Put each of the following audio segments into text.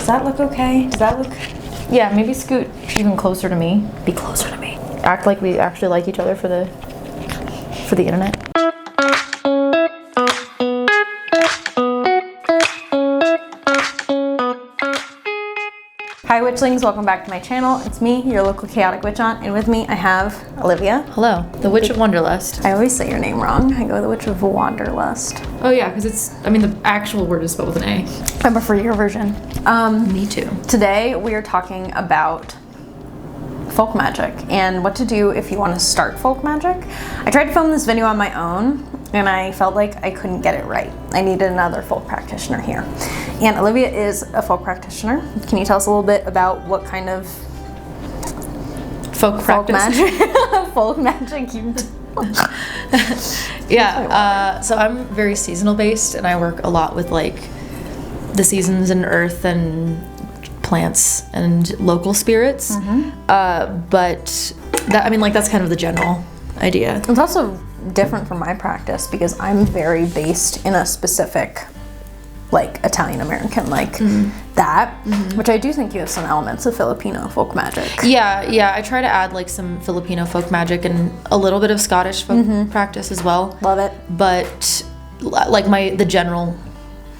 Does that look okay? Does that look... Yeah, maybe scoot even closer to me. Be closer to me. Act like we actually like each other for the internet. Hi witchlings, welcome back to my channel. It's me, your local chaotic witch aunt, and with me I have Olivia. Hello, the Witch of Wonderlust. I always say your name wrong. I go the Witch of Wonderlust. Oh yeah, because the actual word is spelled with an A. I prefer your version. Me too. Today we are talking about folk magic and what to do if you want to start folk magic. I tried to film this video on my own and I felt like I couldn't get it right. I needed another folk practitioner here. And Olivia is a folk practitioner. Can you tell us a little bit about what kind of folk magic you do? Yeah, so I'm very seasonal based and I work a lot with like the seasons and earth and plants and local spirits. But that's kind of the general idea. It's also different from my practice because I'm very based in a specific like Italian American which I do think you have some elements of Filipino folk magic. Yeah, I try to add like some Filipino folk magic and a little bit of Scottish folk practice as well. Love it. But like the general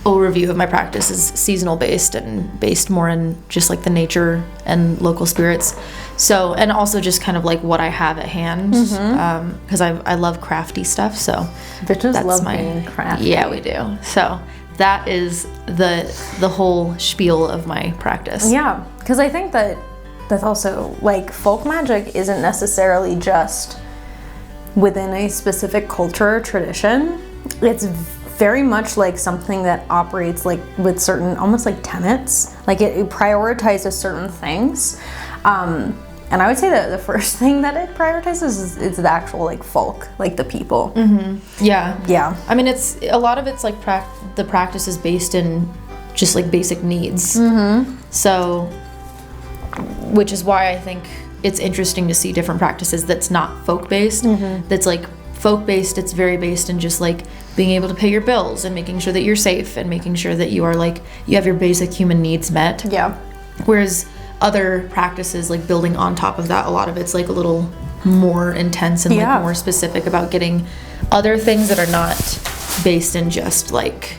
overview of my practice is seasonal based and based more in just like the nature and local spirits. So, and also just kind of like what I have at hand, because I love crafty stuff. So bitches love being crafty. Yeah, we do. So that is the whole spiel of my practice. Yeah, because I think that that's also like folk magic isn't necessarily just within a specific culture or tradition. It's very much like something that operates like with certain almost like tenets. Like it prioritizes certain things. And I would say that the first thing that it prioritizes is the actual like folk, like the people. Yeah. I mean, it's a lot of it's like the practice is based in just like basic needs. So, which is why I think it's interesting to see different practices that's not folk based. That's like folk based. It's very based in just like being able to pay your bills and making sure that you're safe and making sure that you are like you have your basic human needs met. Yeah. Whereas other practices, like building on top of that, a lot of it's like a little more intense and like more specific about getting other things that are not based in just like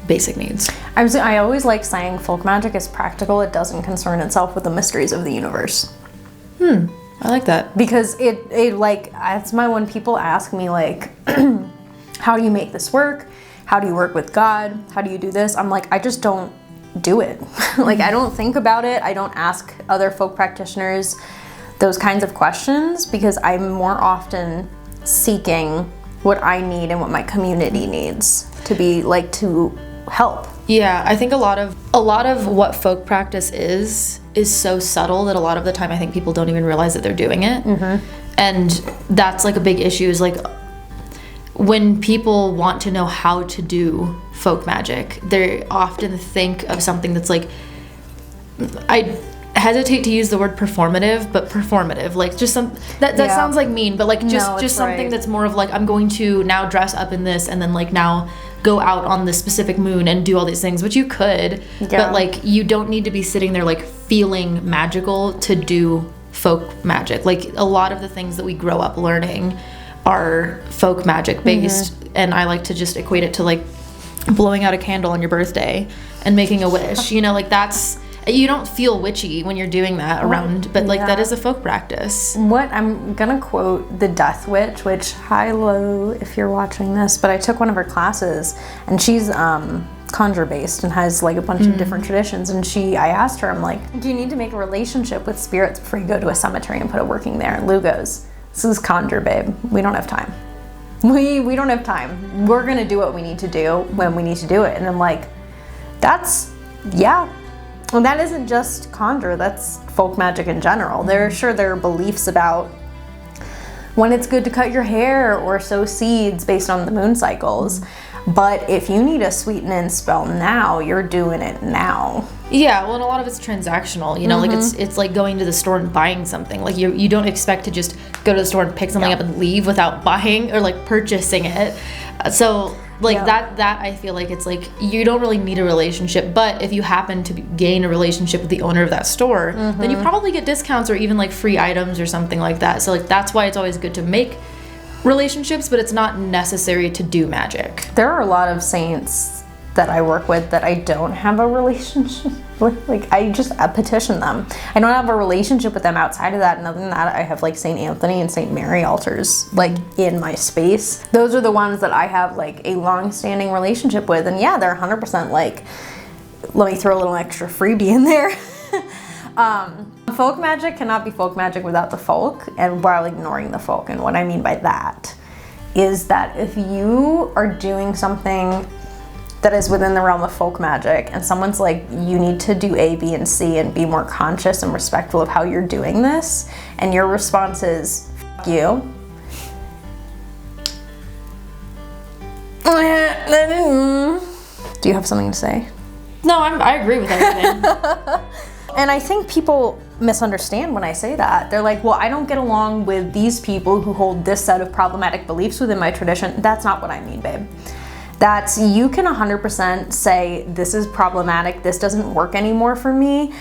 basic needs. I always like saying folk magic is practical. It doesn't concern itself with the mysteries of the universe. I like that. Because it like, that's when people ask me like, how do you make this work? How do you work with God? How do you do this? I'm like, I just don't do it. Like I don't think about it. I don't ask other folk practitioners those kinds of questions because I'm more often seeking what I need and what my community needs to be like to help. Yeah, I think a lot of what folk practice is so subtle that a lot of the time I think people don't even realize that they're doing it. And that's like a big issue is like when people want to know how to do folk magic, they often think of something that's like, I hesitate to use the word performative, but performative, like just some, that sounds like mean, but like just something that's more of like, I'm going to now dress up in this and then like now go out on this specific moon and do all these things, which you could, but like you don't need to be sitting there like feeling magical to do folk magic. Like a lot of the things that we grow up learning are folk magic based, and I like to just equate it to like blowing out a candle on your birthday and making a wish. You know, like that's, you don't feel witchy when you're doing that around, but like that is a folk practice. What I'm gonna quote the Death Witch, which hi Lo if you're watching this, but I took one of her classes and she's conjure based and has like a bunch of different traditions, and I asked her, I'm like, do you need to make a relationship with spirits before you go to a cemetery and put a working there? And Lou goes, this is conjure, babe. We don't have time. We don't have time. We're gonna do what we need to do when we need to do it. And I'm like, that's, yeah. Well, that isn't just conjure, that's folk magic in general. There are beliefs about when it's good to cut your hair or sow seeds based on the moon cycles. But if you need a sweeten in spell now, you're doing it now. Yeah, well, and a lot of it's transactional, you know, like it's like going to the store and buying something. Like you don't expect to just go to the store and pick something up and leave without buying or like purchasing it. So Like Yeah. that I feel like it's like you don't really need a relationship, but if you happen to gain a relationship with the owner of that store, then you probably get discounts or even like free items or something like that. So like that's why it's always good to make relationships, but it's not necessary to do magic. There are a lot of saints that I work with that I don't have a relationship with. Like, I just petition them. I don't have a relationship with them outside of that. And other than that, I have like St. Anthony and St. Mary altars like in my space. Those are the ones that I have like a long-standing relationship with. And yeah, they're 100% like, let me throw a little extra freebie in there. Folk magic cannot be folk magic without the folk and while ignoring the folk. And what I mean by that is that if you are doing something that is within the realm of folk magic and someone's like, you need to do A, B, and C and be more conscious and respectful of how you're doing this, and your response is, F you. Do you have something to say? No, I agree with everything. And I think people misunderstand when I say that. They're like, well, I don't get along with these people who hold this set of problematic beliefs within my tradition. That's not what I mean, babe. That's, you can 100% say, this is problematic, this doesn't work anymore for me,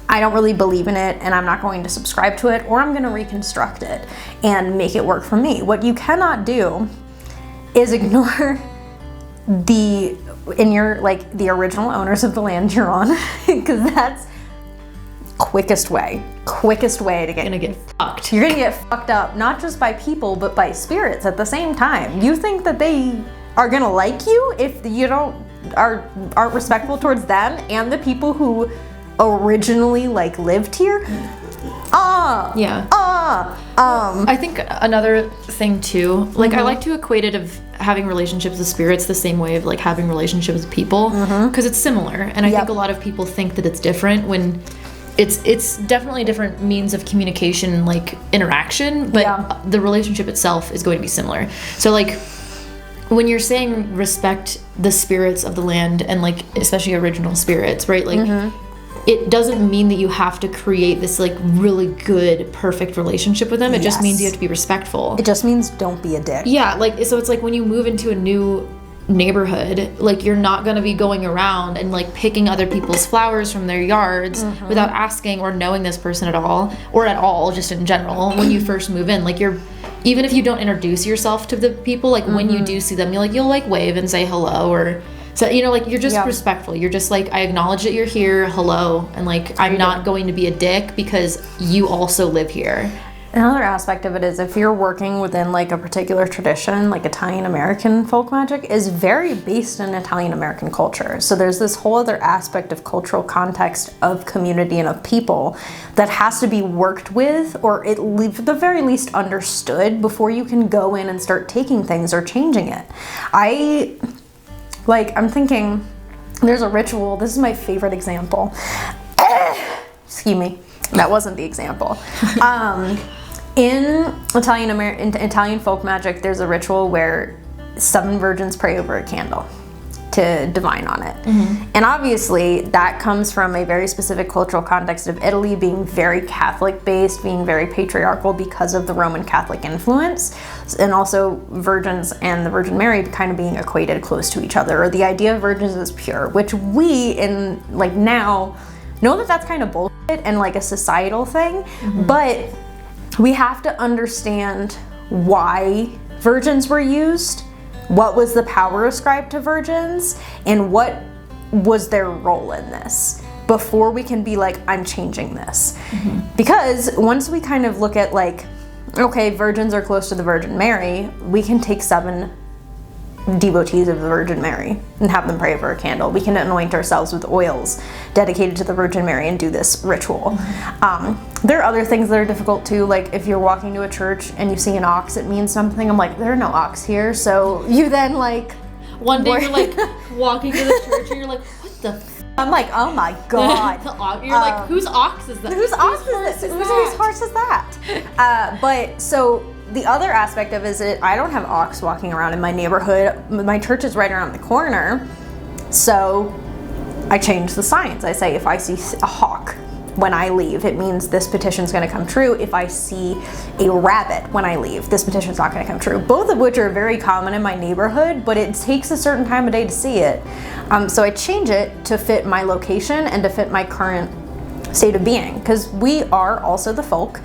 I don't really believe in it, and I'm not going to subscribe to it, or I'm gonna reconstruct it and make it work for me. What you cannot do is ignore the original owners of the land you're on, because that's quickest way to get, Gonna get fucked. You're gonna get fucked up, not just by people, but by spirits at the same time. You think that they are gonna like you if you aren't respectful towards them and the people who originally like lived here? Yeah. I think another thing too, like I like to equate it of having relationships with spirits the same way of like having relationships with people, because it's similar. And I think a lot of people think that it's different when it's definitely different means of communication and like interaction, but the relationship itself is going to be similar. So like when you're saying respect the spirits of the land and like especially original spirits, right? Like it doesn't mean that you have to create this like really good, perfect relationship with them. It just means you have to be respectful. It just means don't be a dick. Yeah, like so it's like when you move into a new neighborhood, like you're not going to be going around and like picking other people's flowers from their yards without asking or knowing this person at all, or at all just in general when you first move in. Like you're, even if you don't introduce yourself to the people, like when you do see them, you'll like wave and say hello, or so, you know, like you're just respectful. You're just like, I acknowledge that you're here, hello, and like I'm not going to be a dick because you also live here. Another aspect of it is if you're working within like a particular tradition, like Italian American folk magic is very based in Italian American culture. So there's this whole other aspect of cultural context of community and of people that has to be worked with, or at the very least understood, before you can go in and start taking things or changing it. I'm thinking there's a ritual. This is my favorite example. Excuse me. That wasn't the example. In Italian folk magic, there's a ritual where 7 virgins pray over a candle to divine on it. And obviously that comes from a very specific cultural context of Italy being very Catholic based, being very patriarchal because of the Roman Catholic influence, and also virgins and the Virgin Mary kind of being equated close to each other, or the idea of virgins as pure, which we in like now know that that's kind of bullshit and like a societal thing, but we have to understand why virgins were used, what was the power ascribed to virgins, and what was their role in this before we can be like, I'm changing this. Because once we kind of look at like, okay, virgins are close to the Virgin Mary, we can take 7 devotees of the Virgin Mary and have them pray over a candle. We can anoint ourselves with oils dedicated to the Virgin Mary and do this ritual. There are other things that are difficult too, like if you're walking to a church and you see an ox, it means something. I'm like, there are no ox here. So you then like... One day you're like walking to the church and you're like, what the f-? I'm like, oh my God. You're like, whose ox is that? Whose horse is that? But so the other aspect of it is I don't have ox walking around in my neighborhood. My church is right around the corner. So I change the signs. I say, if I see a hawk when I leave, it means this petition's going to come true. If I see a rabbit when I leave, this petition's not going to come true. Both of which are very common in my neighborhood, but it takes a certain time of day to see it. So I change it to fit my location and to fit my current state of being, because we are also the folk.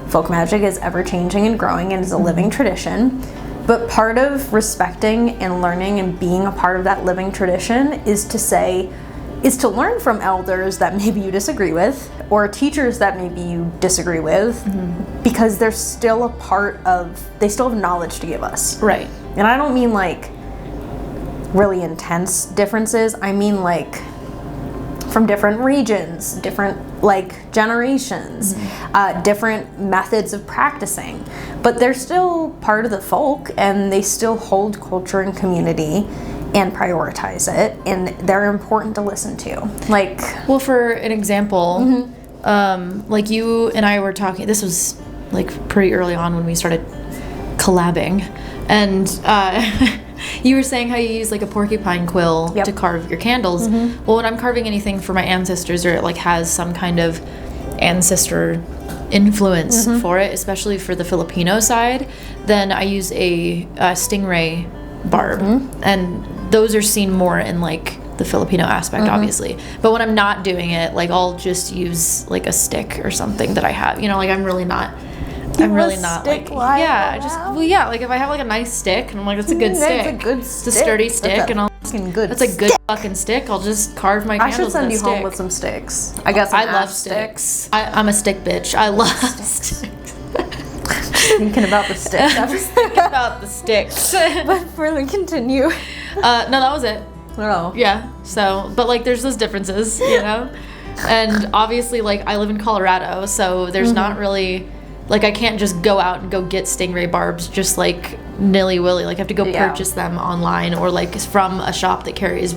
Folk magic is ever changing and growing and is a living tradition. But part of respecting and learning and being a part of that living tradition is to learn from elders that maybe you disagree with, or teachers that maybe you disagree with, because they're still a part of, they still have knowledge to give us. Right. And I don't mean like really intense differences. I mean like from different regions, different like generations, different methods of practicing. But they're still part of the folk, and they still hold culture and community and prioritize it, and they're important to listen to. Like, well, for an example, like you and I were talking, this was like pretty early on when we started collabing, and you were saying how you use like a porcupine quill to carve your candles. Well, when I'm carving anything for my ancestors, or it like has some kind of ancestor influence for it, especially for the Filipino side, then I use a stingray barb, and those are seen more in like the Filipino aspect, obviously. But when I'm not doing it, like I'll just use like a stick or something that I have, you know, like I'm really not like, like if I have like a nice stick and I'm like, that's a good stick, it's a good stick, it's a sturdy stick, and I'll good that's a good fucking stick, I'll just carve my candles. I should send with you a stick. home with some sticks. I got some. I love sticks. I'm a stick bitch. I love sticks. Thinking about the sticks. I was thinking about the sticks. But further continue. No, that was it. Oh. Yeah. So, but like, there's those differences, you know, and obviously, like, I live in Colorado, so there's not really, like, I can't just go out and go get stingray barbs just like nilly-willy. Like, I have to go purchase them online, or like from a shop that carries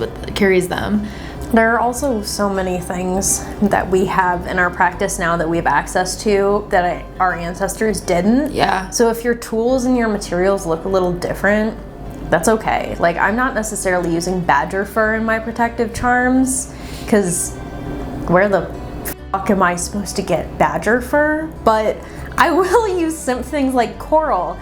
them. There are also so many things that we have in our practice now that we have access to that our ancestors didn't. Yeah. So if your tools and your materials look a little different, that's okay. Like, I'm not necessarily using badger fur in my protective charms, because where the fuck am I supposed to get badger fur? But I will use some things like coral.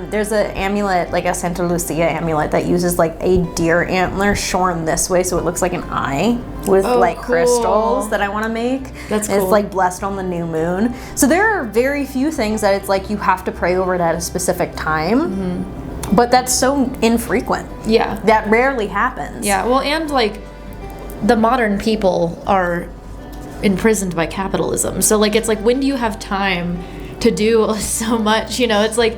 There's an amulet, like a Santa Lucia amulet, that uses like a deer antler shorn this way so it looks like an eye, with crystals that I want to make. That's cool. It's like blessed on the new moon. So there are very few things that it's like you have to pray over it at a specific time. But that's so infrequent. Yeah. That rarely happens. Yeah. Well, and like the modern people are imprisoned by capitalism. So like, it's like, when do you have time to do so much? You know, it's like,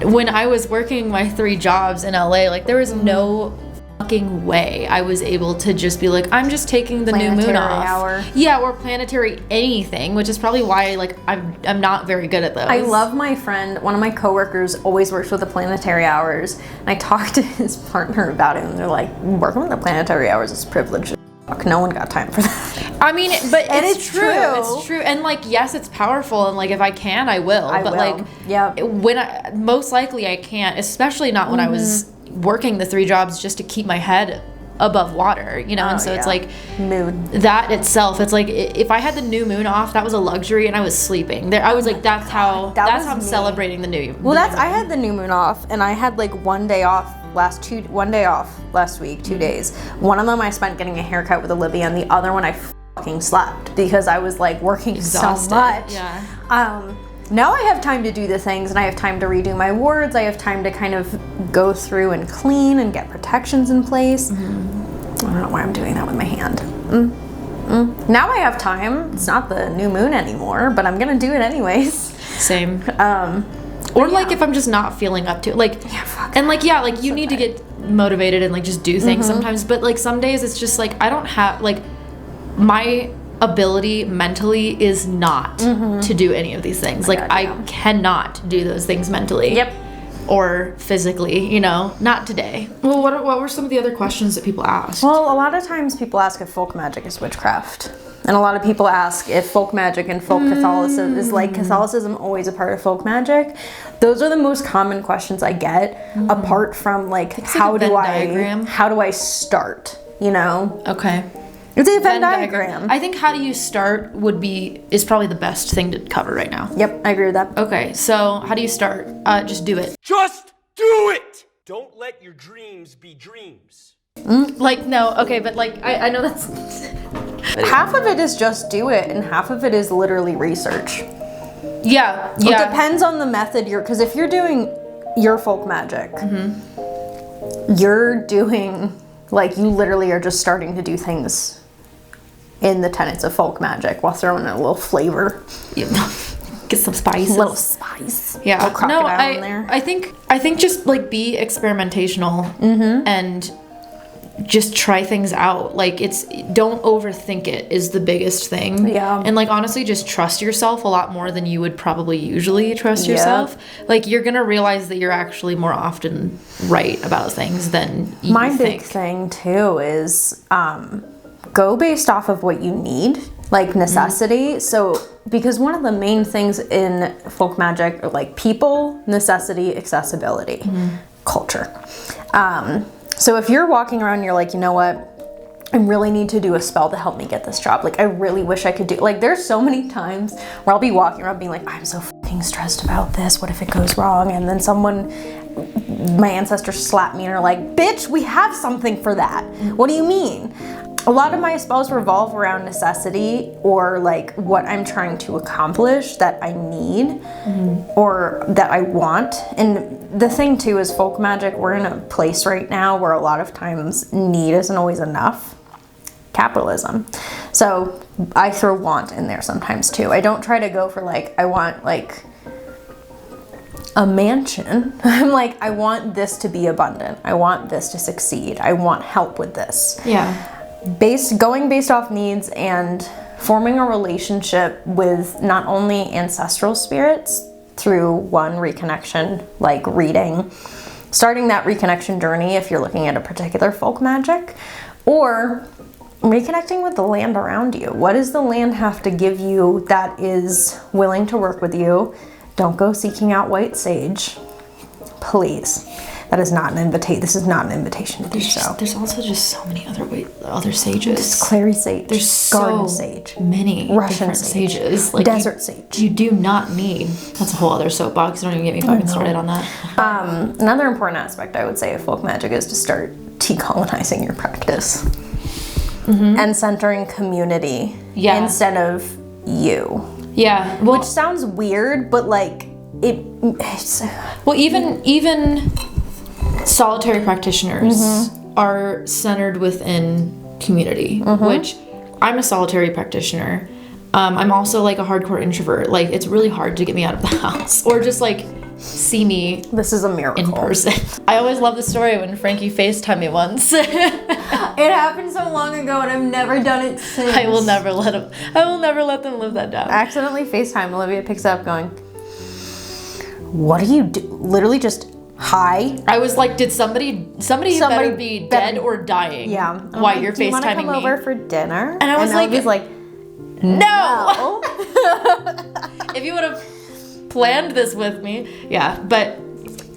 when I was working my 3 jobs in LA, like there was no fucking way I was able to just be like, I'm just taking the new moon off. Hour. Yeah, or planetary anything, which is probably why like I'm not very good at those. I love my friend, one of my coworkers always works with the planetary hours, and I talked to his partner about it, and they're like, working with the planetary hours is privilege. Fuck, no one got time for that. I mean, but it's true. true. It's true. And like, yes, it's powerful, and like, if I can, I will. But like, when most likely I can't, especially not when I was working the 3 jobs just to keep my head above water, you know. And so it's like mood. That itself, it's like, if I had the new moon off, that was a luxury, and I was sleeping there. I was like, that's how I'm celebrating the new. Well, I had the new moon off, and I had like one day off last week, 2 days. One of them I spent getting a haircut with Olivia, and the other one I fucking slept because I was like working exhausted so much. Yeah. Now I have time to do the things, and I have time to redo my wards. I have time to kind of go through and clean and get protections in place. I don't know why I'm doing that with my hand. Now I have time. It's not the new moon anymore, but I'm gonna do it anyways. Same. Or like, if I'm just not feeling up to it, like, and like, like you need to get motivated and like just do things sometimes, but like some days it's just like, I don't have, like, my ability mentally is not to do any of these things. Like, I cannot do those things mentally. Yep. Or physically, you know, not today. Well, what were some of the other questions that people asked? Well, a lot of times people ask if folk magic is witchcraft. And a lot of people ask if folk magic and folk Catholicism is like Catholicism always a part of folk magic. Those are the most common questions I get, apart from like, how do I start, you know? Okay. It's a Venn diagram. I think how do you start is probably the best thing to cover right now. Yep, I agree with that. Okay, so how do you start? Just do it. Just do it! Don't let your dreams be dreams. Like, no, okay, but like, I know that's... Half of it is just do it, and half of it is literally research. Yeah. It depends on the method because if you're doing your folk magic, you're doing, like, you literally are just starting to do things in the tenets of folk magic while throwing in a little flavor. Get some spices. A little spice. Yeah. A little crocodile in there. I think just like be experimentational and just try things out. Like don't overthink it is the biggest thing. Yeah. And like honestly just trust yourself a lot more than you would probably usually trust yourself. Like you're gonna realize that you're actually more often right about things than you My think. big thing too is go based off of what you need, like necessity. So because one of the main things in folk magic are like people, necessity, accessibility, culture. So if you're walking around and you're like, you know what, I really need to do a spell to help me get this job. Like I really wish I could do, like there's so many times where I'll be walking around being like, I'm so fucking stressed about this. What if it goes wrong? And then my ancestors slap me and are like, bitch, we have something for that. What do you mean? A lot of my spells revolve around necessity or like what I'm trying to accomplish that I need or that I want. And the thing too is folk magic, we're in a place right now where a lot of times need isn't always enough. Capitalism. So I throw want in there sometimes too. I don't try to go for like, I want like a mansion. I'm like, I want this to be abundant. I want this to succeed. I want help with this. Yeah. Going based off needs and forming a relationship with not only ancestral spirits through one reconnection, like reading, starting that reconnection journey if you're looking at a particular folk magic, or reconnecting with the land around you. What does the land have to give you that is willing to work with you? Don't go seeking out white sage, please. That is not an invitation. This is not an invitation to do so. There's also just so many other sages. There's clary sage. There's garden so sage. many Russian different sages. Like desert sage. You do not need. That's a whole other soapbox. Don't even get me fucking started on that. Another important aspect I would say of folk magic is to start decolonizing your practice and centering community instead of you. Yeah. Well, Which sounds weird, but like it's even solitary practitioners are centered within community, which I'm a solitary practitioner. I'm also like a hardcore introvert. Like it's really hard to get me out of the house or just like see me. This is a miracle in person. I always love the story when Frankie FaceTimed me once. It happened so long ago and I've never done it since. I will never let them live that down. Accidentally FaceTime. Olivia picks up going, what do you do? Literally just hi. I was like, did somebody better be dead or dying? Yeah. Why you're do you wanna FaceTiming come me? over for dinner? And I was like, no. If you would have planned this with me, yeah. But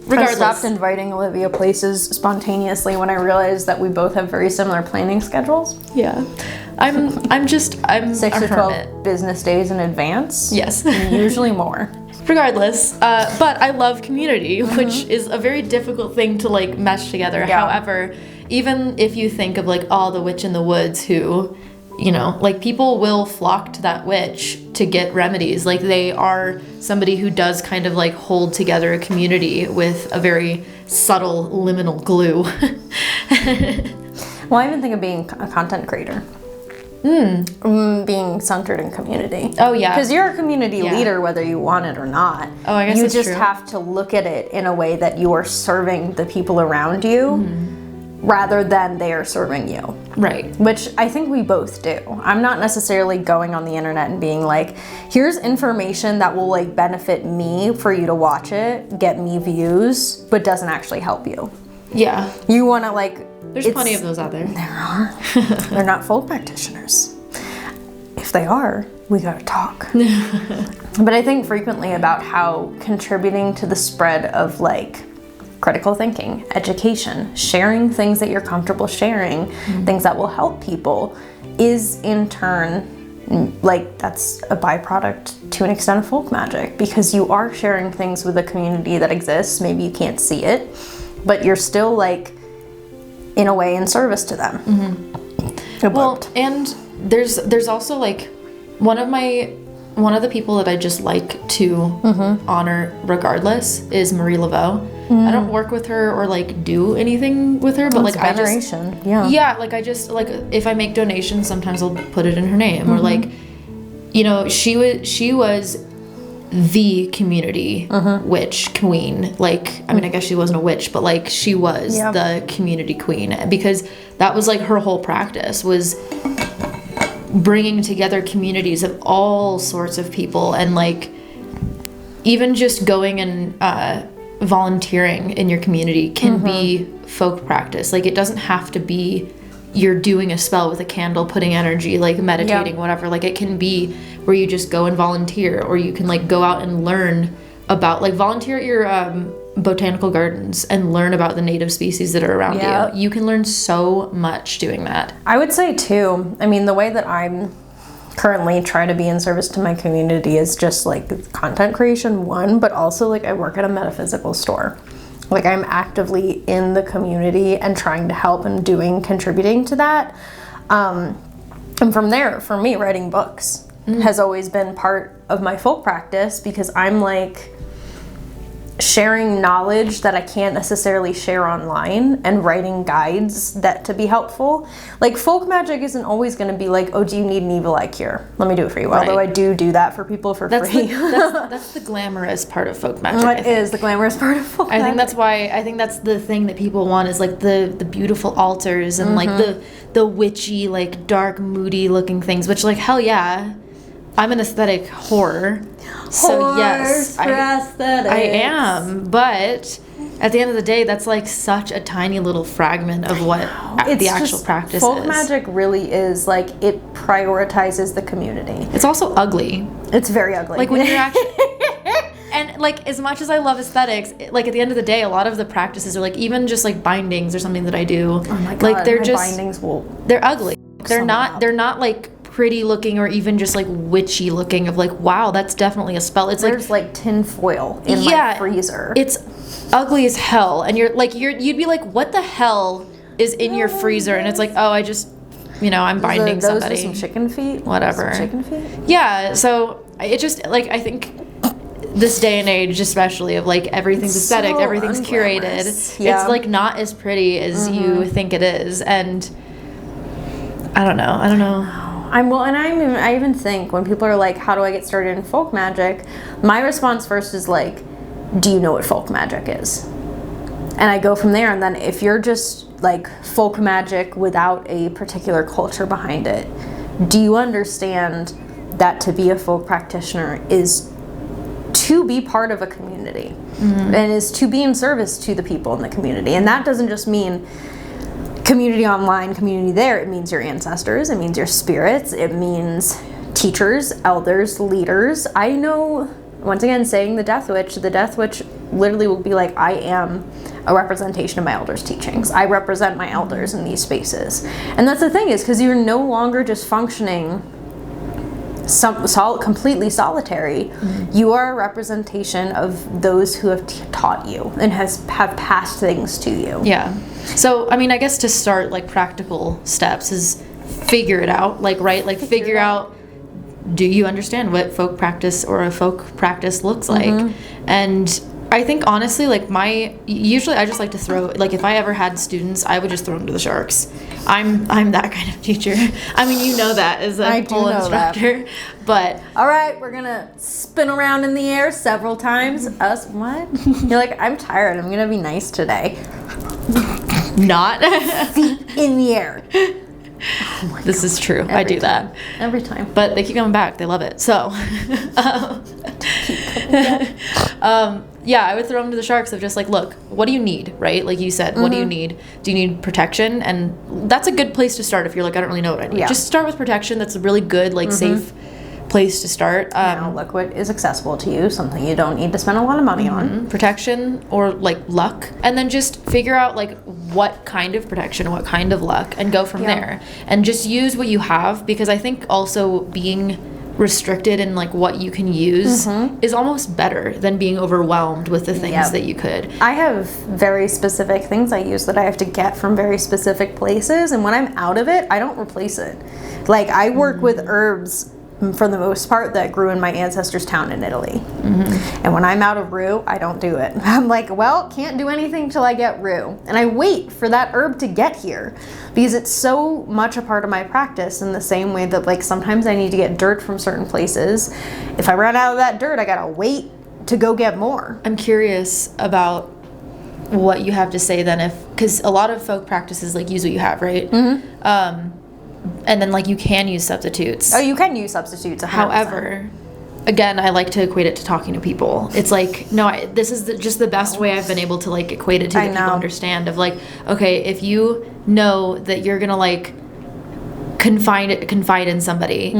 regardless, I stopped inviting Olivia places spontaneously when I realized that we both have very similar planning schedules. Yeah. I'm 6 to 12 business days in advance. Yes. Usually more. Regardless, but I love community, which is a very difficult thing to like mesh together. Yeah. However, even if you think of like, the witch in the woods who, you know, like people will flock to that witch to get remedies. Like they are somebody who does kind of like hold together a community with a very subtle liminal glue. Well, I even think of being a content creator. Being centered in community. Oh yeah. Because you're a community leader whether you want it or not. Oh, I guess you that's just true. have to look at it in a way that you are serving the people around you rather than they are serving you. Right. Which I think we both do. I'm not necessarily going on the internet and being like, here's information that will like benefit me for you to watch it, get me views, but doesn't actually help you. Yeah. You want to like... There's plenty of those out there. There are. They're not folk practitioners. If they are, we gotta talk. But I think frequently about how contributing to the spread of like critical thinking, education, sharing things that you're comfortable sharing, things that will help people is in turn, like, that's a byproduct to an extent of folk magic, because you are sharing things with a community that exists. Maybe you can't see it, but you're still, like, in a way in service to them. Well, and there's also, like, one of the people that I just like to honor regardless is Marie Laveau. I don't work with her or, like, do anything with her, but, like, I just... Yeah, like, I just, like, if I make donations, sometimes I'll put it in her name. Or, like, you know, she was the community witch queen. Like, I mean, I guess she wasn't a witch, but, like, she was the community queen. Because that was, like, her whole practice was bringing together communities of all sorts of people. And, like, even just going and volunteering in your community can be folk practice. Like, it doesn't have to be you're doing a spell with a candle, putting energy, like meditating, whatever. Like, it can be where you just go and volunteer, or you can, like, go out and learn about, like, volunteer at your botanical gardens and learn about the native species that are around you. You can learn so much doing that. I would say too, I mean, the way that I'm currently trying to be in service to my community is just, like, content creation, one, but also, like, I work at a metaphysical store. Like, I'm actively in the community and trying to help and contributing to that. And from there, for me, writing books has always been part of my folk practice, because I'm, like, sharing knowledge that I can't necessarily share online and writing guides that to be helpful. Like, folk magic isn't always going to be like, oh, do you need an evil eye cure? Let me do it for you. Right. Although I do that for people for free. That's the glamorous part of folk magic. That is the glamorous part of folk magic. I think that's the thing that people want is, like, the beautiful altars and like the witchy, like, dark, moody looking things, which, like, hell yeah. I'm an aesthetic whore. So yes, I am. But at the end of the day, that's, like, such a tiny little fragment of what the actual practice is. Folk magic really is, like, it prioritizes the community. It's also ugly. It's very ugly. Like, when you're actually... And, like, as much as I love aesthetics, like, at the end of the day, a lot of the practices are, like, even just, like, bindings or something that I do. Oh my God, like, they're my just... bindings will... They're ugly. They're not, like, pretty looking or even just, like, witchy looking of, like, wow, that's definitely a spell. It's There's, like, tin foil in my freezer. It's ugly as hell. And you'd be like, what the hell is in your freezer? And it's like, oh, I just, I'm binding somebody. Those are some chicken feet? Whatever. Some chicken feet? Yeah, so it just, like, I think this day and age especially of, like, everything's aesthetic, everything's curated. Yeah. It's, like, not as pretty as you think it is. And I don't know. I even think when people are like, how do I get started in folk magic? My response first is, like, do you know what folk magic is? And I go from there. And then if you're just, like, folk magic without a particular culture behind it, do you understand that to be a folk practitioner is to be part of a community and is to be in service to the people in the community? And that doesn't just mean community online, community there. It means your ancestors, it means your spirits, it means teachers, elders, leaders. I know, once again, saying the Death Witch literally will be like, I am a representation of my elders' teachings. I represent my elders in these spaces. And that's the thing, is because you're no longer just functioning completely solitary. You are a representation of those who have taught you and have passed things to you. Yeah. So, I mean, I guess to start, like, practical steps is figure it out. Like, right? Like, figure out, do you understand what folk practice or a folk practice looks like? And I think, honestly, like, usually I just like to throw, like, if I ever had students, I would just throw them to the sharks. I'm that kind of teacher. I mean, you know that as a pole instructor. But all right, we're gonna spin around in the air several times. What? You're like, I'm tired. I'm gonna be nice today. Not feet in the air. Oh this is true. I do that every time, but they keep coming back. They love it. So yeah, I would throw them to the sharks of just, like, look, what do you need, right? Like you said, what do you need? Do you need protection? And that's a good place to start if you're like, I don't really know what I need. Just start with protection. That's a really good, like, safe place to start. Now, look what is accessible to you, something you don't need to spend a lot of money on. Protection or like luck, and then just figure out like what kind of protection, what kind of luck, and go from there. And just use what you have, because I think also being restricted in like what you can use is almost better than being overwhelmed with the things that you could. I have very specific things I use that I have to get from very specific places, and when I'm out of it, I don't replace it. Like, I work with herbs for the most part that grew in my ancestors' town in Italy. And when I'm out of rue, I don't do it. I'm like, well, can't do anything till I get rue. And I wait for that herb to get here, because it's so much a part of my practice, in the same way that like sometimes I need to get dirt from certain places. If I run out of that dirt, I gotta wait to go get more. I'm curious about what you have to say then, because a lot of folk practices like use what you have, right? And then like you can use substitutes. Oh, you can use substitutes. 100%. However, again, I like to equate it to talking to people. It's like, no, this is just the best way I've been able to like equate it to that people understand, of like, okay, if you know that you're gonna like confide in somebody,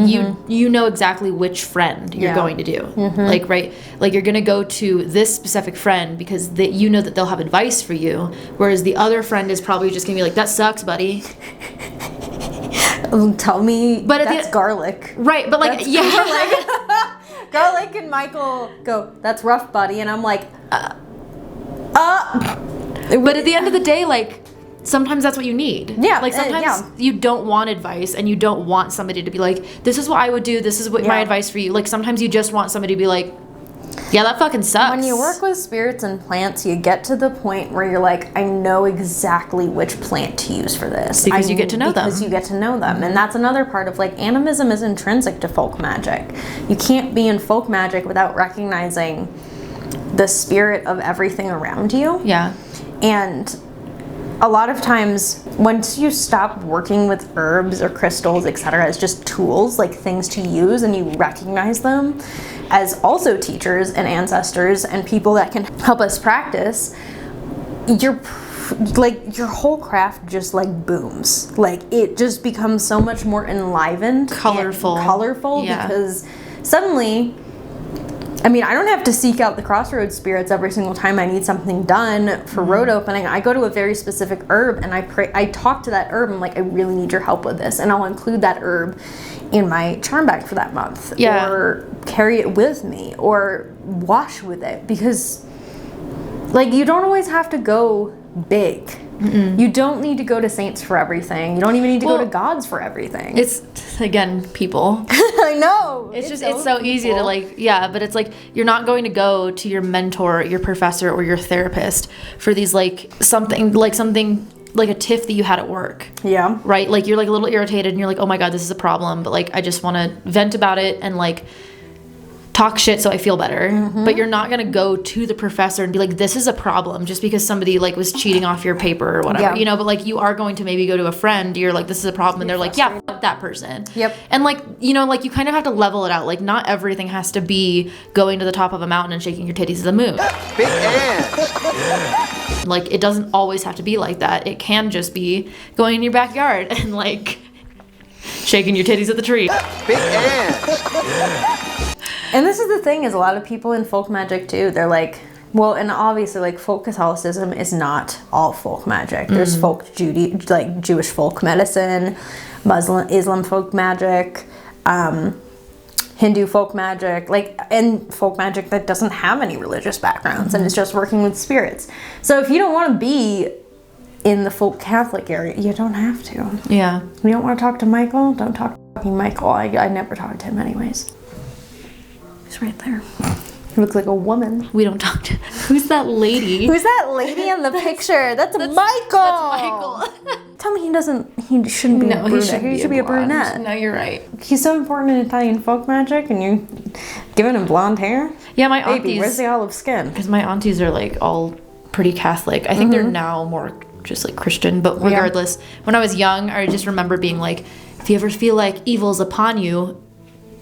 you know exactly which friend you're going to do. Like, right, like you're gonna go to this specific friend because you know that they'll have advice for you, whereas the other friend is probably just gonna be like, that sucks, buddy. Tell me, but that's garlic. Right, but like, garlic. Garlic and Michael go, that's rough, buddy. And I'm like, But at the end of the day, like, sometimes that's what you need. Yeah. Like, sometimes you don't want advice, and you don't want somebody to be like, this is what I would do, this is what my advice for you. Like, sometimes you just want somebody to be like, yeah, that fucking sucks. When you work with spirits and plants, you get to the point where you're like, I know exactly which plant to use for this. Because you get to know them. Because you get to know them. And that's another part of, like, animism is intrinsic to folk magic. You can't be in folk magic without recognizing the spirit of everything around you. Yeah. And a lot of times, once you stop working with herbs or crystals, etc., as just tools, like things to use, and you recognize them as also teachers and ancestors and people that can help us practice, your whole craft just like booms. Like, it just becomes so much more enlivened, colorful, because suddenly, I mean, I don't have to seek out the crossroads spirits every single time I need something done for road opening. I go to a very specific herb and I talk to that herb. I'm like, I really need your help with this, and I'll include that herb in my charm bag for that month, or carry it with me, or wash with it, because like, you don't always have to go big. You don't need to go to saints for everything. You don't even need to go to gods for everything. It's, again, people. I know. It's so easy to like, but it's like, you're not going to go to your mentor, your professor, or your therapist for these like something like a tiff that you had at work. Yeah. Right? Like, you're like a little irritated and you're like, oh my God, this is a problem, but like, I just want to vent about it and like talk shit so I feel better. But you're not going to go to the professor and be like, this is a problem, just because somebody like was cheating off your paper or whatever, you know, but like, you are going to maybe go to a friend, you're like, this is a problem, and they're like, yeah, fuck that person. And like, you know, like, you kind of have to level it out. Like, not everything has to be going to the top of a mountain and shaking your titties to the moon. Big ass. Like, it doesn't always have to be like that. It can just be going in your backyard and like shaking your titties at the tree. Big ass. And this is the thing, is a lot of people in folk magic too, they're like, well, and obviously like folk Catholicism is not all folk magic. There's Jewish folk medicine, Islam folk magic, Hindu folk magic, like, and folk magic that doesn't have any religious backgrounds and it's just working with spirits. So if you don't want to be in the folk Catholic area, you don't have to. Yeah. You don't want to talk to Michael? Don't talk to fucking Michael. I never talk to him anyways. He's right there. He looks like a woman. We don't talk to... Who's that lady? Who's that lady in the picture? That's Michael! That's Michael. Tell me he shouldn't be a brunette. He should be a brunette. No, you're right. He's so important in Italian folk magic, and you're giving him blonde hair? Yeah, my aunties... Baby, where's the olive skin? Because my aunties are, like, all pretty Catholic. I think they're now more just, like, Christian. But regardless, when I was young, I just remember being like, if you ever feel like evil's upon you,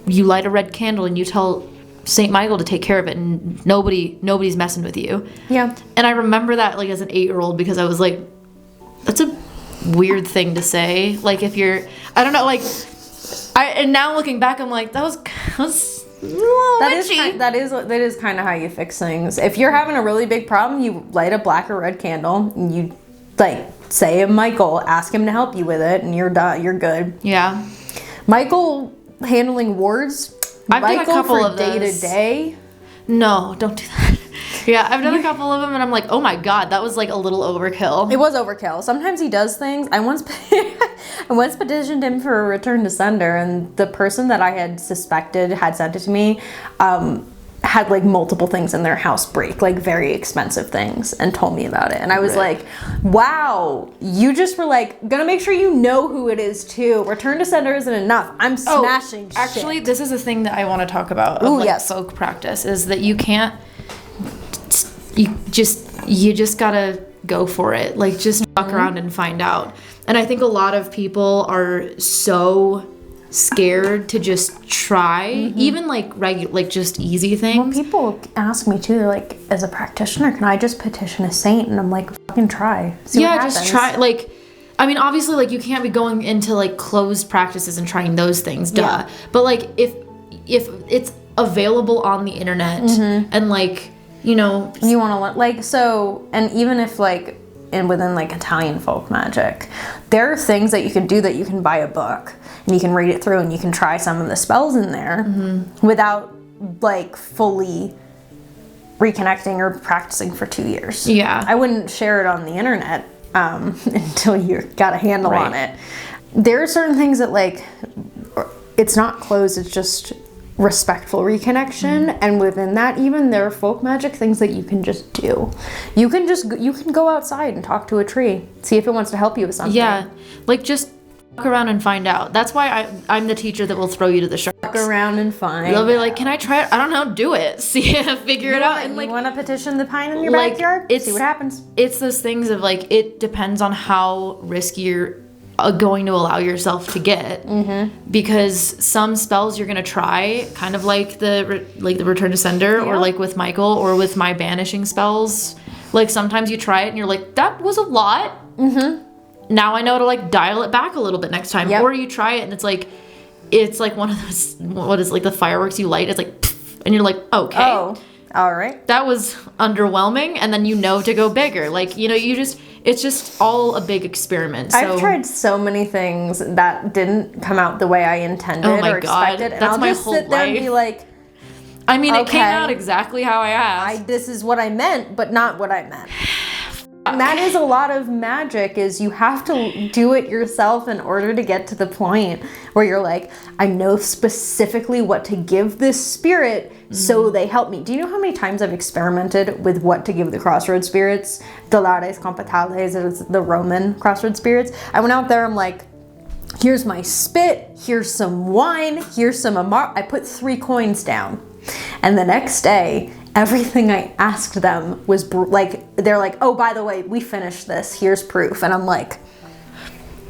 you light a red candle and you tell St. Michael to take care of it, and nobody's messing with you. Yeah. And I remember that, like, as an 8-year-old, because I was like, that's a weird thing to say. Like, if you're, I don't know, like, and now looking back, I'm like, that was That is kind of how you fix things. If you're having a really big problem, you light a black or red candle, and you like say Michael, ask him to help you with it, and you're done. You're good. Yeah. Michael handling wards. I've done a Michael couple for of day those. to day. No, don't do that. Yeah, I've done a couple of them, and I'm like, oh my god, that was like a little overkill. It was overkill. Sometimes he does things. I once petitioned him for a return to sender, and the person that I had suspected had sent it to me had like multiple things in their house break, like very expensive things, and told me about it. And I was like, wow, you just were like, gonna make sure you know who it is too. Return to sender isn't enough. I'm smashing shit. Actually, this is a thing that I want to talk about of folk practice, is that you can't, you just gotta go for it. Like, just walk around and find out. And I think a lot of people are so scared to just try, even like just easy things. Well, people ask me too, they're like, as a practitioner, can I just petition a saint? And I'm like, fucking try. See what happens. Just try. Like, I mean, obviously, like, you can't be going into like closed practices and trying those things, duh. Yeah. But like, if it's available on the internet and like, you know, you want to learn, like, so, and even if like within like Italian folk magic, there are things that you can do that you can buy a book and you can read it through and you can try some of the spells in there without like fully reconnecting or practicing for 2 years. Yeah. I wouldn't share it on the internet until you got a handle on it. There are certain things that like, it's not closed, it's just respectful reconnection, and within that, even there are folk magic things that you can just do. You can go outside and talk to a tree, see if it wants to help you with something. Yeah, like just walk around and find out. That's why I'm the teacher that will throw you to the sharks. Walk around and find. They'll be like, "Can I try it? I don't know. Do it. See, figure it out." And And like, like, you want to petition the pine in your backyard? See what happens. It's those things of like, it depends on how risky you're going to allow yourself to get, because some spells you're gonna try, kind of like the return to sender, or like with Michael, or with my banishing spells. Like, sometimes you try it and you're like, that was a lot. Now I know to like dial it back a little bit next time. Or you try it and it's like one of those, what is like the fireworks you light, it's like pff, and you're like, okay, all right, that was underwhelming, and then you know to go bigger. Like, you know, it's just all a big experiment. So, I've tried so many things that didn't come out the way I intended or expected, and that's I'll my just whole sit there and life. be like, I mean, it came out exactly how I asked. this is what I meant, but not what I meant. And that is a lot of magic, is you have to do it yourself in order to get to the point where you're like, I know specifically what to give this spirit, so they help me. Do you know how many times I've experimented with what to give the crossroad spirits? Dolares compatales, it's the Roman crossroad spirits. I went out there, I'm like, here's my spit, here's some wine, here's some amar. I put 3 coins down. And the next day, everything I asked them was like, they're like, oh, by the way, we finished this. Here's proof. And I'm like,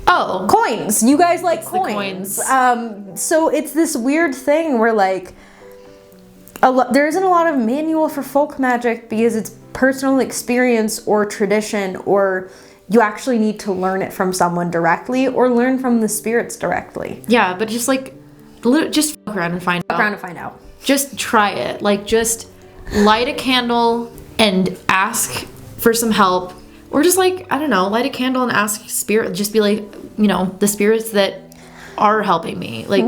oh, coins. You guys like coins. So it's this weird thing where like, there isn't a lot of manual for folk magic because it's personal experience or tradition, or you actually need to learn it from someone directly or learn from the spirits directly. Yeah, but just like, just walk around and find out. Just try it. Like, just light a candle and ask for some help, or just like, I don't know, light a candle and ask spirit. Just be like, you know, the spirits that are helping me, like,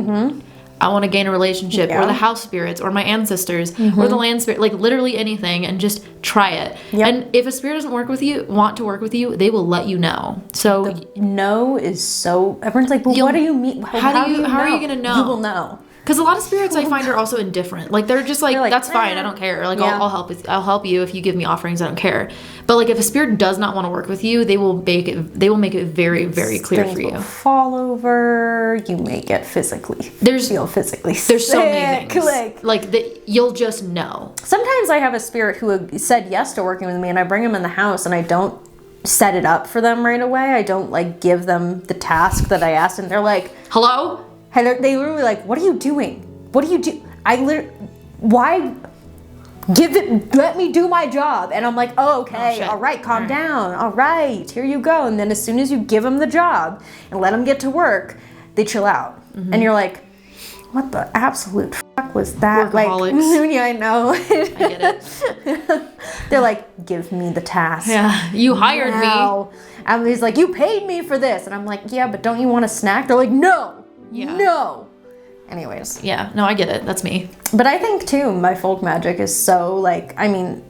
I want to gain a relationship, or the house spirits, or my ancestors, or the land spirit, like literally anything, and just try it. And if a spirit doesn't want to work with you, they will let you know. So no is so, everyone's like, well, what do you mean? How are you going to know? You will know. Because a lot of spirits I find are also indifferent. Like, they're just like, that's fine, I don't care. Like, I'll help you if you give me offerings, I don't care. But like, if a spirit does not want to work with you, they will make it very, very clear for you. Fall over, you may get physically there's so many things. Like that, you'll just know. Sometimes I have a spirit who said yes to working with me, and I bring them in the house and I don't set it up for them right away. I don't like give them the task that I asked, and they're like, hello? And they literally like, what are you doing? What do you do? Why let me do my job? And I'm like, oh, okay, all right, calm down. All right, here you go. And then as soon as you give them the job and let them get to work, they chill out. And you're like, what the absolute fuck was that? Workaholics. Like, yeah, I know. I get it. They're like, give me the task. Yeah, you hired now. And he's like, you paid me for this. And I'm like, yeah, but don't you want a snack? They're like, no, no. Anyways. Yeah, no, I get it. That's me. But I think too, my folk magic is so like, I mean,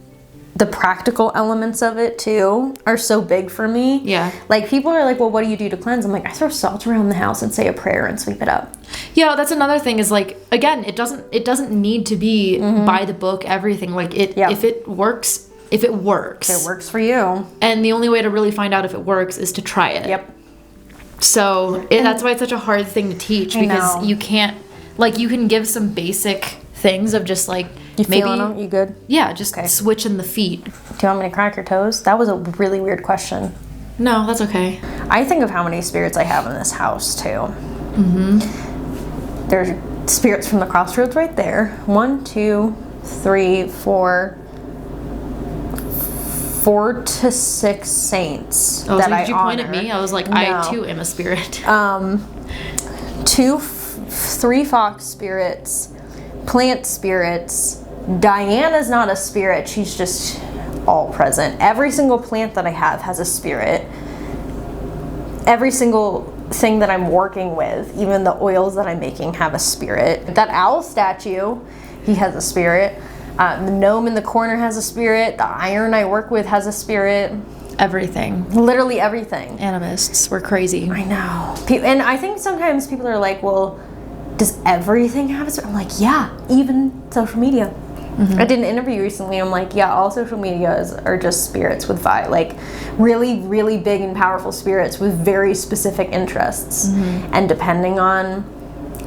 the practical elements of it too are so big for me. Yeah. Like people are like, well, what do you do to cleanse? I'm like, I throw salt around the house and say a prayer and sweep it up. Yeah, that's another thing is like, again, it doesn't need to be by the book, everything. Like if it works, if it works. If it works for you. And the only way to really find out if it works is to try it. Yep. So that's why it's such a hard thing to teach, because you can't, like, you can give some basic things of just like, you maybe feeling them? You good? Yeah, just switching the feet. Do you want me to crack your toes? That was a really weird question. No, that's okay. I think of how many spirits I have in this house too. There's spirits from the crossroads right there. 1, 2, 3, 4 to 6 saints Oh, that so I did you point at honor. me? I was like, No. I too am a spirit. 3 fox spirits, plant spirits. Diana's not a spirit, she's just all present. Every single plant that I have has a spirit. Every single thing that I'm working with, even the oils that I'm making, have a spirit. That owl statue, he has a spirit. The gnome in the corner has a spirit. The iron I work with has a spirit. Everything. Literally everything. Animists, we're crazy. I know. And I think sometimes people are like, well, does everything have a spirit? I'm like, yeah, even social media. I did an interview recently. I'm like, yeah, all social medias are just spirits with like really, really big and powerful spirits with very specific interests. And depending on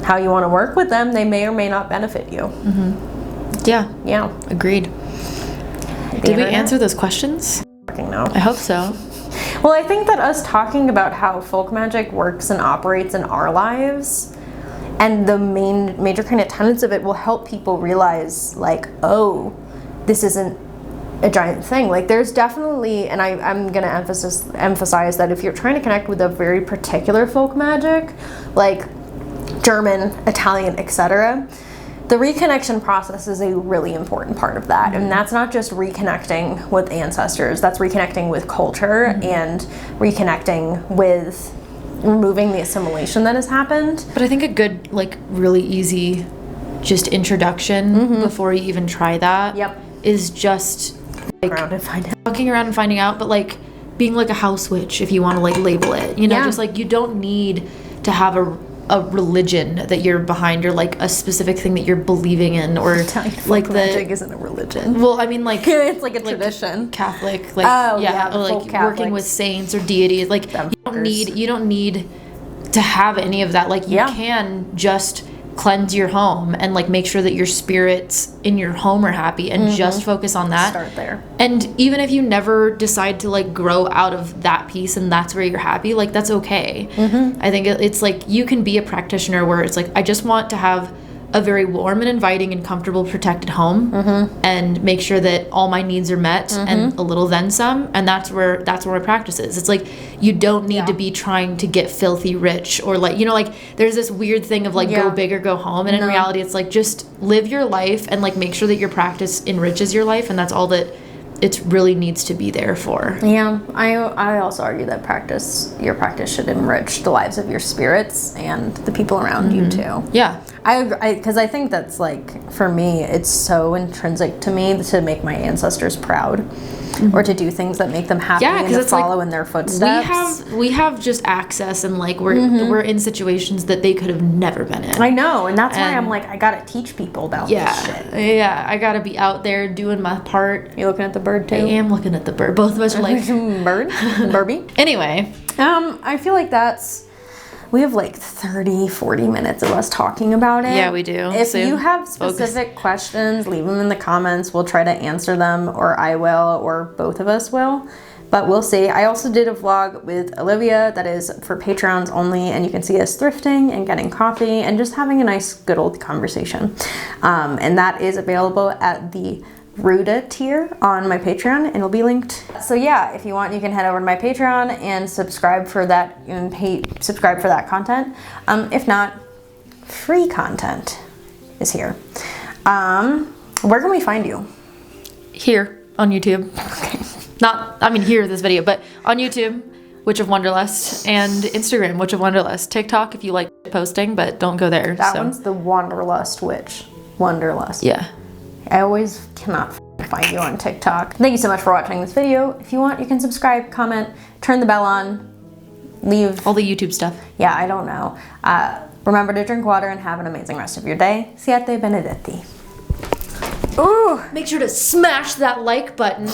how you want to work with them, they may or may not benefit you. Yeah. Yeah. Agreed. Did we answer those questions? No. I hope so. Well, I think that us talking about how folk magic works and operates in our lives and the major kind of tenets of it will help people realize, like, oh, this isn't a giant thing. Like, there's definitely, and I'm going to emphasize that if you're trying to connect with a very particular folk magic, like German, Italian, etc., the reconnection process is a really important part of that. And that's not just reconnecting with ancestors, that's reconnecting with culture and reconnecting with removing the assimilation that has happened. But I think a good, like, really easy just introduction before you even try that is just like walking around and finding out, but like being like a house witch, if you want to like label it, you know, just like you don't need to have a religion that you're behind or like a specific thing that you're believing in, or like magic isn't a religion. Well, I mean, like it's like a tradition. Catholic, like or like working with saints or deities. Like you don't need to have any of that. Like you can just cleanse your home and like make sure that your spirits in your home are happy and just focus on that. Start there. And even if you never decide to like grow out of that piece and that's where you're happy, like that's okay. I think it's like you can be a practitioner where it's like, I just want to have a very warm and inviting and comfortable protected home and make sure that all my needs are met and a little then some, and that's where my practice is. It's like you don't need to be trying to get filthy rich or like, you know, like there's this weird thing of like go big or go home, and in reality it's like just live your life and like make sure that your practice enriches your life, and that's all that it really needs to be there for. Yeah, I also argue that your practice should enrich the lives of your spirits and the people around you too. Yeah. Because I think that's like, for me, it's so intrinsic to me to make my ancestors proud or to do things that make them happy and to follow in their footsteps. We have just access, and like we're in situations that they could have never been in. I know, and that's why I'm like, I gotta teach people about this shit. Yeah, I gotta be out there doing my part. You looking at the bird too? I am looking at the bird. Both of us are like bird, Burby. Anyway, I feel like we have like 30-40 minutes of us talking about it. Yeah, we do. If you have specific questions, leave them in the comments. We'll try to answer them, or I will, or both of us will. But we'll see. I also did a vlog with Olivia that is for Patreons only, and you can see us thrifting and getting coffee and just having a nice, good old conversation. And that is available at the Ruda tier on my Patreon, and it'll be linked. So yeah, if you want, you can head over to my Patreon and subscribe for that content. If not, free content is here. Where can we find you? Here on YouTube. Okay. Here this video, but on YouTube, Witch of Wonderlust, and Instagram, Witch of Wonderlust. TikTok if you like posting, but don't go there. That one's the Wanderlust Witch. Wonderlust. Yeah. I always cannot find you on TikTok. Thank you so much for watching this video. If you want, you can subscribe, comment, turn the bell on, leave all the YouTube stuff. Yeah, I don't know. Remember to drink water and have an amazing rest of your day. Siate benedetti. Ooh! Make sure to smash that like button.